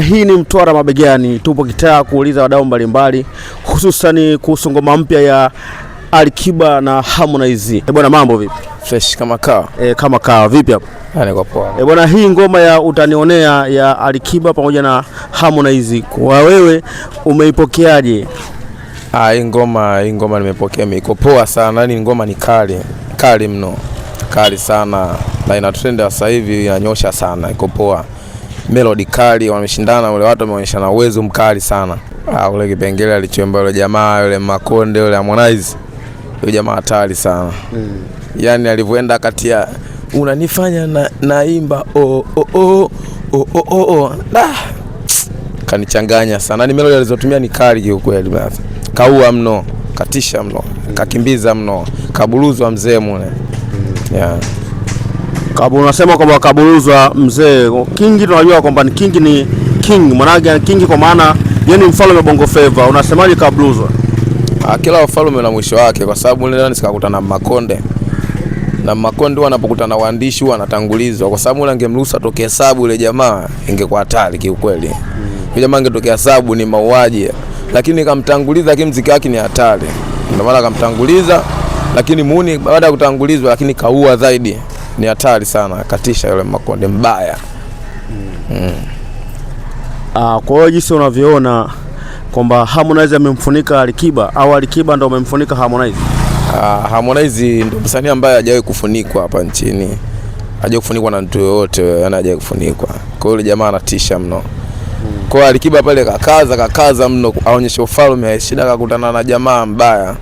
hii ni Mtwara Mabegani. Tupo kitaa kuuliza wadau mbalimbali hususan kuhusu ngoma mpya ya Alikiba na Harmonize. Bwana, mambo vipi? Fresh kama kawa. Kama kawa vipi hapo? Niko poa. Bwana, hii ngoma ya Utanionea ya Alikiba pamoja na Harmonize, kwa wewe umeipokeaje? Hii ngoma nimepokea, iko poa sana. Ni ngoma ni kali mno. Kali sana. Na ina trend sasa hivi, inanyosha sana. Iko poa. Melody kali, wameshindana wale watu, wameonyeshana uwezo mkali sana. Ule kipengele alichoimba yule jamaa, yule Makonde, yule Harmonize. Yule jamaa hatari sana. Yaani alivyoenda kati ya unanifanya naimba kanichanganya sana. Ni melody alizotumia ni kali kiukweli. Kaua mno, katisha mno, kakimbiza mno, kabuluzwa mzee mule. Unasema kwamba kabuluzwa mzee. King tunajua kwamba ni king, maana king kwa maana yeye ni mfalme Bongo Flava. Unasemaje kabuluzwa? Kila ufalme una mwisho wake, kwa sababu leo nisikakutana na Makonde. Na Makonde wanapokutana waandishi wanatangulizwa, kwa sababu angemruhusu atoke hesabu ile jamaa ingekuwa hatari kiukweli. Yule jamaa angetokea hesabu ni mauaji, lakini kamtanguliza kimziki wake ni hatari. Ndio maana kamtanguliza, lakini muuni baada ya kutangulizwa lakini kaua zaidi. Ni hatari sana, katisha yule Makonde mbaya. Kwa hiyo jinsi unavyoona kwamba Harmonize amemfunika Alikiba au Alikiba ndio amemfunika Harmonize? Harmonize ndio msanii ambaye hajawahi kufunikwa hapa nchini. Hajawahi kufunikwa na mtu yoyote, yani hajawahi kufunikwa. Kwa hiyo jamaa anatisha mno. Kwa Alikiba pale kakaza mno, aonyesha ufalme. Shida akakutana na jamaa mbaya.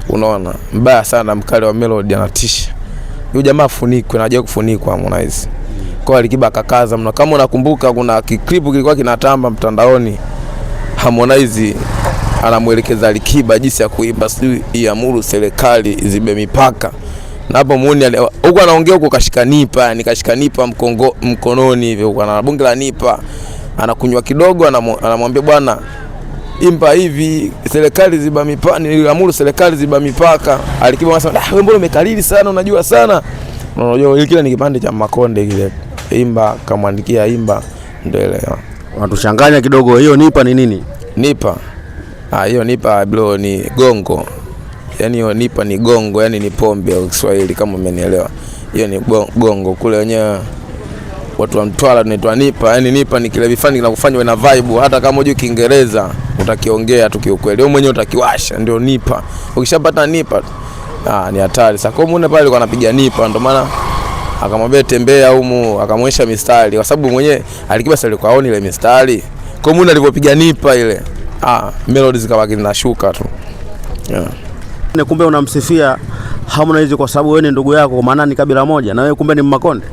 Unaona? Mbaya sana, mkali wa melody, anatisha. Yule jamaa afunikwe na hajawahi kufunikwa Harmonize. Kwa Alikiba kakaza mno. Kama unakumbuka kuna clip kilikuwa kinatamba mtandaoni. Harmonize anamuelekeza Alikiba jinsi ya kuimba, sio iamuru serikali izibe mipaka. Na hapo muone huko anaongea huko kashikanipa, nikashikanipa mkononi hivi, huko ana bonge la nipa. Anakunywa kidogo, anamwambia bwana imba hivi, serikali ziba mipaka, iamuru serikali ziba mipaka. Alikiba anasema wewe mbona umekalili sana, unajua sana. Unajua kile ni kipande cha Makonde kile. Imba kamwandikia imba, ndio ile. Wanatuchanganya kidogo. Hiyo nipa ni nini? Nipa. Hiyo nipa bro ni gongo. Yaani hiyo nipa ni gongo, yani ni pombe au Kiswahili kama umenielewa. Hiyo ni gongo. Kule wenyewe watu wa Mtwara tunaitwa nipa. Yaani nipa ni kile vifani kinakufanya na vibe, hata kama hujui Kiingereza utakiongea tu kiukweli. Wewe mwenyewe utakiwasha, ndio nipa. Ukishapata nipa ni hatari. Sasa kwa muone pale alikuwa anapiga nipa, ndio maana akamwambia tembea humu, akamwonyesha mistari, kwa sababu mwenyewe Alikiba sasa alikuwa aoni ile mistari. Kwa muone alipopiga nipa ile, melodies zikabaki zinashuka tu. Kumbe unamsifia Harmonize kwa sababu wewe ni ndugu yako, kwa maana ni kabila moja na wewe kumbe ni Makonde.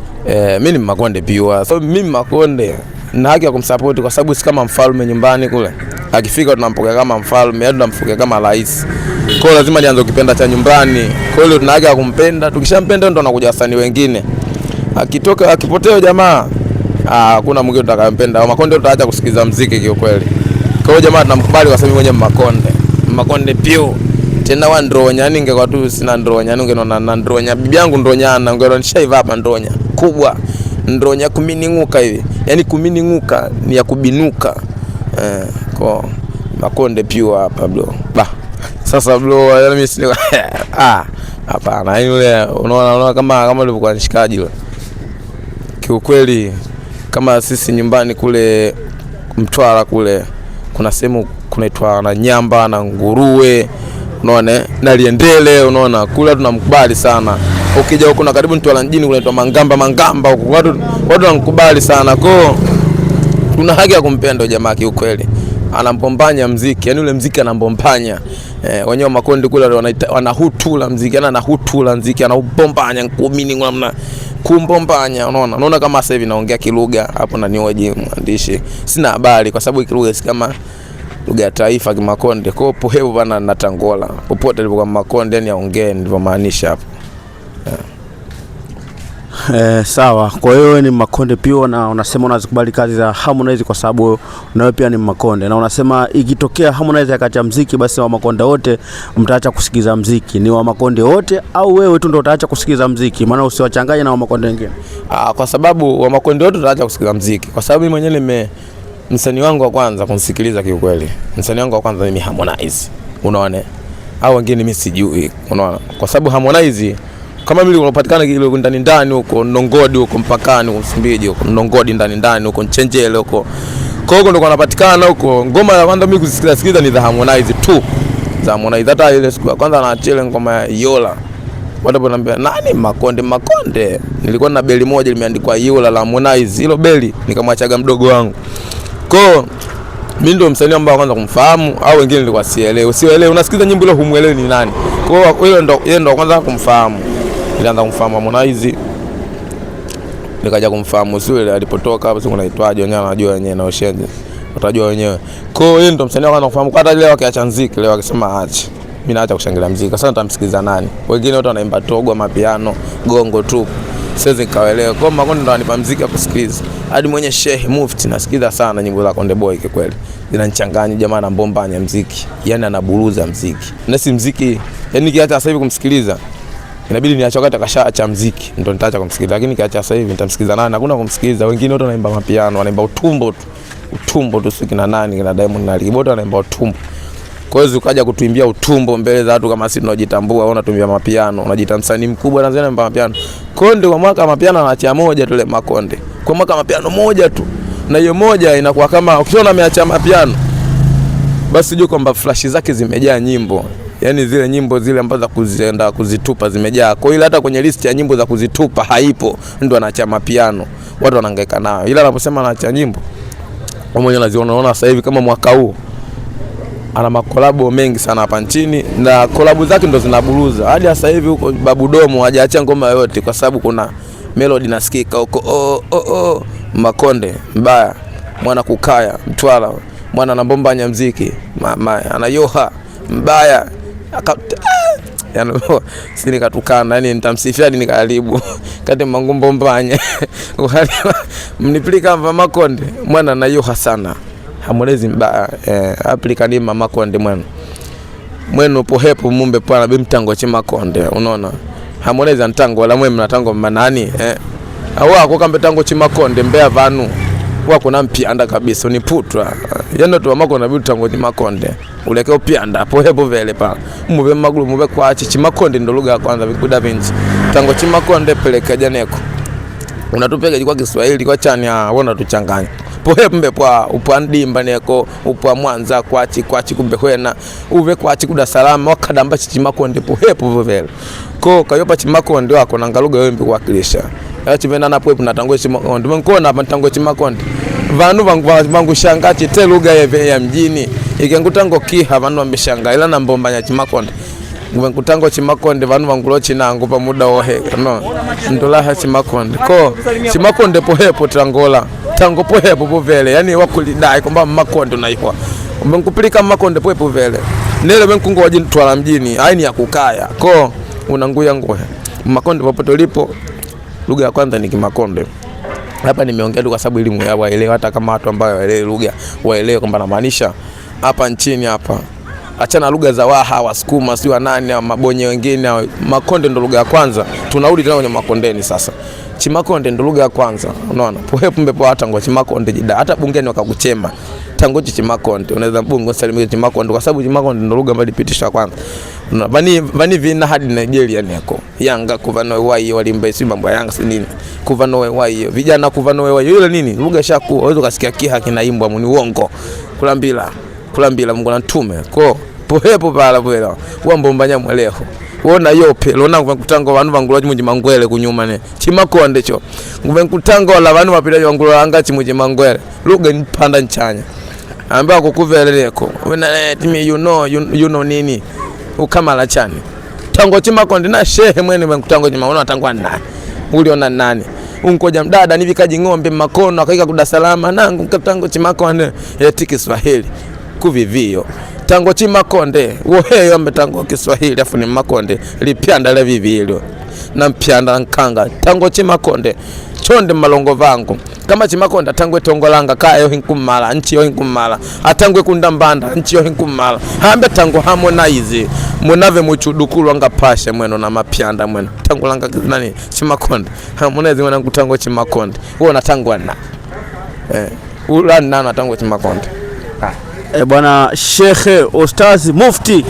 Mimi ni Makonde pure. So mimi Makonde na haki ya kumsupport, kwa sababu si kama mfalme nyumbani kule. Akifika tunampokea kama mfalme, hadi tunampokea kama rais. Kwa hiyo lazima nianze kupenda cha nyumbani. Kwa hiyo tuna haki ya kumpenda. Tukishampenda ndo anakuja wasanii wengine. Akitoka akipotea jamaa, hakuna mwingine utakampenda. Makonde tutaacha kusikiza muziki kiukweli. Kwa hiyo jamaa tunamkubali kwa sababu mwenyewe Makonde pure. Tena wa ndronya, yani ingekuwa tu sina ndronya, yani ungeona na ndronya. Bibi yangu ndronyana, ungeona nishaiva hapa ndronya kubwa. Ndronya kumininguka hivi. Yani kumininguka ni ya kubinuka. Kwa Makonde pure hapa bro. Sasa bro, yani mimi sina hapana, yule unaona kama ulivyokuwa nishikaji yule. Kiukweli kama sisi nyumbani kule Mtwara kule kuna sehemu kunaitwa na Nyamba na Nguruwe, unaona, na Liendele, unaona, kule tunamkubali sana. Ukija huko na karibu Mtwara mjini kunaitwa Mangamba huko, watu wanamkubali sana. Kwa tuna haki ya kumpenda jamaa kiukweli. Anampompanya muziki, yani ule muziki anampompanya. Wenyewe Makonde kule wanahutula muziki, anahutula muziki, anaupompanya kuamini namna kumpompanya, unaona kama sasa hivi naongea kilugha hapo na nioje mwandishi. Sina habari kwa sababu kilugha si kama lugha ya taifa Makonde. Kwa hiyo hebu bana natangola. Popote alipokuwa Makonde yani aongee ndivyo maanisha hapo. Sawa. Kwa hiyo wewe ni Makonde pure na unasema unazikubali kazi za Harmonize kwa sababu nawe pia ni Makonde, na unasema ikitokea Harmonize akaacha muziki basi wa Makonde wote mtaacha kusikiza muziki. Ni wa Makonde wote au wewe tu ndio utaacha kusikiza muziki? Maana usiwachanganye na wa Makonde wengine. Kwa sababu wa Makonde wote utaacha kusikiza muziki, kwa sababu mimi mwenyewe Msanii wangu wa kwanza kumsikiliza kiukweli, msanii wangu wa kwanza ni Harmonize, unaona, au wengine mimi sijui, unaona, kwa sababu Harmonize kama vile unapatikana ile ndani huko Nongodi huko mpakani huko Msumbiji huko Nongodi ndani huko Nchenjele huko, kwa hiyo ndo anapatikana huko. Ngoma ya kwanza mimi kusikiliza ni za Harmonize tu, za Harmonize. Hata ile siku ya kwanza anaachia ngoma ya Yola, watu wananiambia nani Makonde, nilikuwa na beli moja limeandikwa Yola la Harmonize, hilo beli nikamwachaga mdogo wangu. Kwa mimi ndo msanii ambaye kwanza kumfahamu, au wengine nilikuwa sielewi. Unasikiza nyimbo ile humuelewi ni nani. Kwa hiyo yeye ndo kwanza kumfahamu. Nilianza kumfahamu Harmonize, nikaja kumfahamu Sule alipotoka hapo, sio naitwaje, wenyewe wanajua wenyewe na Oshenzi utajua wenyewe. Kwa hiyo ndo msanii kwanza kumfahamu. Hata leo akiacha muziki, leo akisema acha, mimi naacha kushangilia muziki. Sasa nitamsikiliza nani? Wengine wote wanaimba togo, mapiano, gongo tu, siwezi kaelewa. Kwa Makonde ndo anipa muziki wa kusikiliza. Hadi mwenye Sheikh Mufti nasikiza sana nyimbo za Konde Boy, kwa kweli zinanichanganya jamaa na bombanya muziki, yani anaburuza muziki. Na si muziki, yani nikiacha sasa hivi kumsikiliza inabidi niache wakati akashaacha muziki ndo nitaacha kumsikiliza, lakini kiacha sasa hivi nitamsikiliza nani? Hakuna kumsikiliza. Wengine wote wanaimba mapiano, wanaimba utumbo tu, sio kina nani, kina Diamond na Ali, wote wanaimba utumbo. Kwa hiyo ukaja kutuimbia utumbo mbele za watu kama sisi tunajitambua, wewe unatumia mapiano, unajiita msanii mkubwa na zile mapiano. Konde kwa mwaka mapiano anaachia moja tu ile Makonde. Kwa mwaka mapiano moja tu. Na hiyo moja inakuwa kama ukiona ameacha mapiano, basi jua kwamba flash zake zimejaa nyimbo. Yaani zile nyimbo zile ambazo kuzienda kuzitupa zimejaa. Kwa hiyo hata kwenye list ya nyimbo za kuzitupa haipo, ndio anaacha mapiano. Watu wanahangaika nayo. Ila anaposema anaacha nyimbo, mmoja unaona sasa hivi kama mwaka huu ana makolabo mengi sana hapa nchini, na kolabo zake ndo zinaburuza. Hadi sasa hivi huko Babu Domo hajaacha ngoma yote, kwa sababu kuna melody nasikika huko Makonde mbaya, mwana kukaya Mtwara, mwana anabombanya muziki, mama anayoha mbaya yani si nikatukana, yani nitamsifia hadi nikaribu kati mangumbo mbanya mnipilika Makonde mwana anayoha sana. Harmonize mbaya aplika ni Makonde mwenu pohepo mumbe pana bimtango chi Makonde, unaona. Harmonize antango wala mwe mnatango manani awa kwa kambe tango chi Makonde mbea vanu wako na mpianda kabisa ni putwa yendo tu Makonde bitu tango chi Makonde ulekeo pianda pohepo vele pa mube magulu mube kwa chi Makonde ndo lugha ya kwanza vikuda vinci tango chi Makonde peleka janeko unatupeka kwa Kiswahili kwa chani wona tuchanganya pohepo mbe kwa upandimba neko upwa Mwanza kwachi kumbe hwena uve kwachi kuda salama wakadamba chi Makonde pohepo vele ko kayopa chi Makonde wako na ngaluga wewe mbi kuwakilisha chivenda na poepu natango chi Makonde mkona matango chi Makonde vanu vangu shangachi te lugha ya mjini ikengutango kiha vanu wambishanga ila na mbombanya chi Makonde ngutango chi Makonde vanu vangulo chinangu pa muda wohe no ndolaha chi Makonde ko chi Makonde pohepo tangola tango pohepo povele yani wakulidai kwamba Makonde unaihwa umekupilika Makonde pohepo vele nele wenkungo wajintwala mjini aini ya kukaya ko unanguya ngohe Makonde popote ulipo lugha ya kwanza ni Kimakonde. Hapa nimeongea tu kwa sababu elimu ya waelewe, hata kama watu ambao waelewe lugha waelewe kwamba namaanisha hapa nchini hapa. Achana lugha za Waha, Wasukuma, si wa nani au Mabonye wengine, Makonde ndo lugha ya kwanza. Tunarudi tena kwenye Makondeni sasa. Chimakonde ndo lugha ya kwanza. Unaona? Pohepo mbepo hata ngo Chimakonde jida. Hata bungeni wakakuchema. Tango Chimakonde. Unaweza bungo salimia Chimakonde kwa sababu Chimakonde ndo lugha ambayo ilipitisha kwanza. Vani vina hadi Nigeria niko. Yanga kuvanoe wai walimba si mambo Yanga si nini. Kuvanoe wai. Vijana kuvanoe wai. Yule nini? Lugha shaku. Wewe ukasikia kiha kinaimbwa muni uongo. Kulambila Mungu na ntume. Ko pohepo pala bwela. Wambombanya mweleho. Wona yope lona ngutango vanhu vangulo chimuji mangwele kunyuma ne Chimakonde cho ngutango la vanhu vapita vangulo anga chimuji mangwele lugha nipanda nchanya amba kukuveleleko wena timi you know nini ukamala chani tango Chimakonde na shehe mwene ngutango chimaona tango nani uliona nani unkoja mdada nivikaji ng'ombe makono akaika kuda salama nangu ngutango Chimakonde yeti Kiswahili kuvivio tango Chimakonde woheyo mbetango Kiswahili afu ni Makonde lipianda la vivilo na mpianda nkanga tango Chimakonde chonde malongo vangu kama Chimakonde tango tongolanga kayo hinkumala nchi yo hinkumala atangwe kundambanda nchi yo hinkumala hambe tango Harmonize munave muchudukulu anga pasha mweno na mapianda mweno tango langa nani Chimakonde Harmonize mwana kutango Chimakonde wona tango na Ulani nana tangu Makonde. Bwana Shekhe Ustazi Mufti,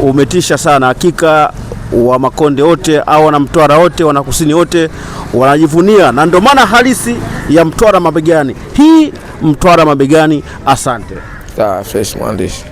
umetisha sana hakika. Wa Makonde wote au na Mtwara wote, wana Kusini wote wanajivunia, na ndio maana halisi ya Mtwara mabegani. Hii Mtwara mabegani. Asante. Fresh mwandishi.